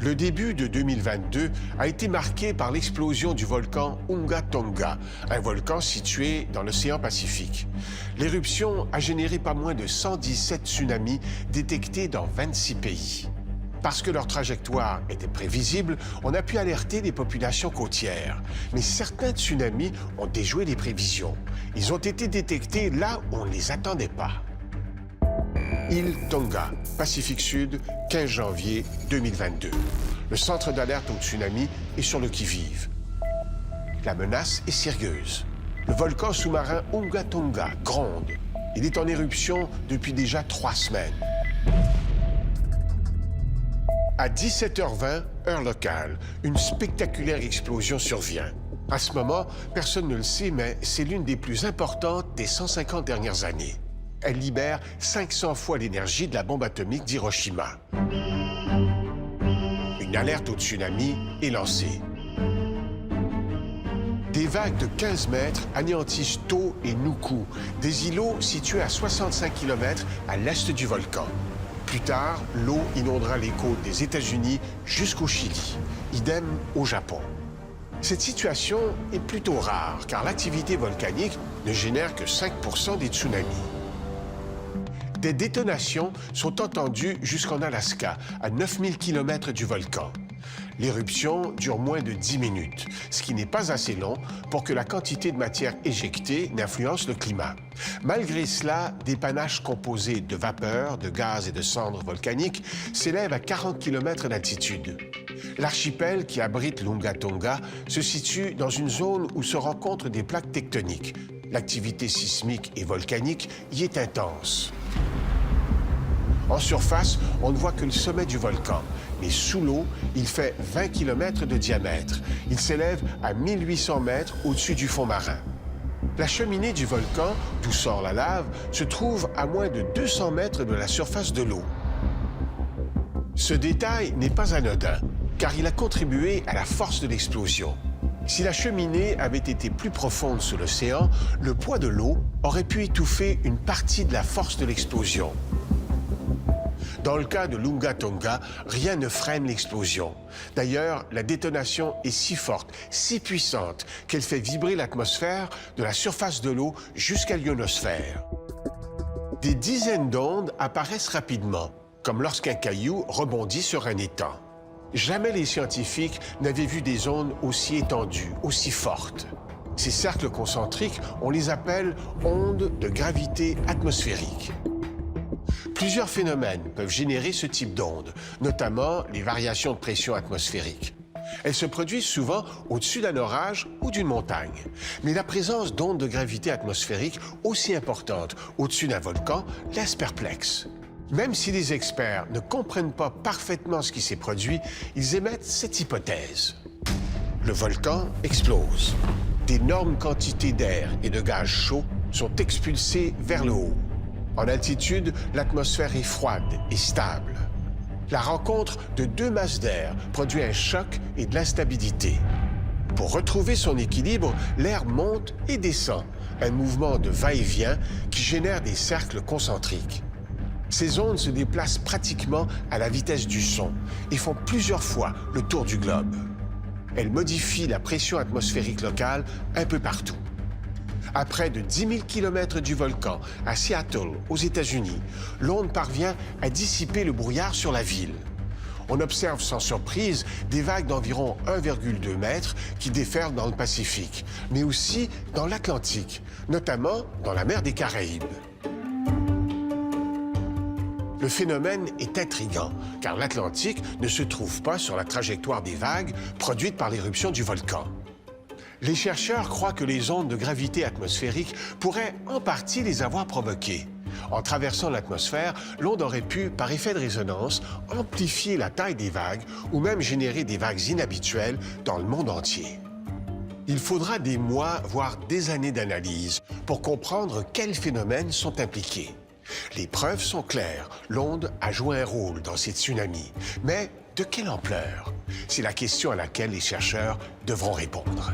Le début de 2022 a été marqué par l'explosion du volcan Unga Tonga, un volcan situé dans l'océan Pacifique. L'éruption a généré pas moins de 117 tsunamis détectés dans 26 pays. Parce que leur trajectoire était prévisible, on a pu alerter les populations côtières. Mais certains tsunamis ont déjoué les prévisions. Ils ont été détectés là où on ne les attendait pas. Île Tonga, Pacifique Sud, 15 janvier 2022. Le centre d'alerte au tsunami est sur le qui-vive. La menace est sérieuse. Le volcan sous-marin Unga Tonga gronde. Il est en éruption depuis déjà 3 semaines. À 17h20, heure locale, une spectaculaire explosion survient. À ce moment, personne ne le sait, mais c'est l'une des plus importantes des 150 dernières années. Elle libère 500 fois l'énergie de la bombe atomique d'Hiroshima. Une alerte au tsunami est lancée. Des vagues de 15 mètres anéantissent To et Nuku, des îlots situés à 65 km à l'est du volcan. Plus tard, l'eau inondera les côtes des États-Unis jusqu'au Chili. Idem au Japon. Cette situation est plutôt rare, car l'activité volcanique ne génère que 5% des tsunamis. Des détonations sont entendues jusqu'en Alaska, à 9000 km du volcan. L'éruption dure moins de 10 minutes, ce qui n'est pas assez long pour que la quantité de matière éjectée n'influence le climat. Malgré cela, des panaches composés de vapeur, de gaz et de cendres volcaniques s'élèvent à 40 km d'altitude. L'archipel qui abrite l'Unga Tonga se situe dans une zone où se rencontrent des plaques tectoniques. L'activité sismique et volcanique y est intense. En surface, on ne voit que le sommet du volcan, mais sous l'eau, il fait 20 km de diamètre. Il s'élève à 1800 mètres au-dessus du fond marin. La cheminée du volcan, d'où sort la lave, se trouve à moins de 200 mètres de la surface de l'eau. Ce détail n'est pas anodin, car il a contribué à la force de l'explosion. Si la cheminée avait été plus profonde sous l'océan, le poids de l'eau aurait pu étouffer une partie de la force de l'explosion. Dans le cas de l'Unga Tonga, rien ne freine l'explosion. D'ailleurs, la détonation est si forte, si puissante, qu'elle fait vibrer l'atmosphère de la surface de l'eau jusqu'à l'ionosphère. Des dizaines d'ondes apparaissent rapidement, comme lorsqu'un caillou rebondit sur un étang. Jamais les scientifiques n'avaient vu des ondes aussi étendues, aussi fortes. Ces cercles concentriques, on les appelle ondes de gravité atmosphérique. Plusieurs phénomènes peuvent générer ce type d'ondes, notamment les variations de pression atmosphérique. Elles se produisent souvent au-dessus d'un orage ou d'une montagne. Mais la présence d'ondes de gravité atmosphérique aussi importantes au-dessus d'un volcan laisse perplexe. Même si les experts ne comprennent pas parfaitement ce qui s'est produit, ils émettent cette hypothèse. Le volcan explose. D'énormes quantités d'air et de gaz chaud sont expulsées vers le haut. En altitude, l'atmosphère est froide et stable. La rencontre de deux masses d'air produit un choc et de l'instabilité. Pour retrouver son équilibre, l'air monte et descend, un mouvement de va-et-vient qui génère des cercles concentriques. Ces ondes se déplacent pratiquement à la vitesse du son et font plusieurs fois le tour du globe. Elles modifient la pression atmosphérique locale un peu partout. À près de 10 000 km du volcan, à Seattle, aux États-Unis, l'onde parvient à dissiper le brouillard sur la ville. On observe sans surprise des vagues d'environ 1,2 m qui déferlent dans le Pacifique, mais aussi dans l'Atlantique, notamment dans la mer des Caraïbes. Le phénomène est intriguant, car l'Atlantique ne se trouve pas sur la trajectoire des vagues produites par l'éruption du volcan. Les chercheurs croient que les ondes de gravité atmosphérique pourraient en partie les avoir provoquées. En traversant l'atmosphère, l'onde aurait pu, par effet de résonance, amplifier la taille des vagues ou même générer des vagues inhabituelles dans le monde entier. Il faudra des mois, voire des années d'analyse pour comprendre quels phénomènes sont impliqués. Les preuves sont claires, l'onde a joué un rôle dans ces tsunamis. Mais de quelle ampleur? C'est la question à laquelle les chercheurs devront répondre.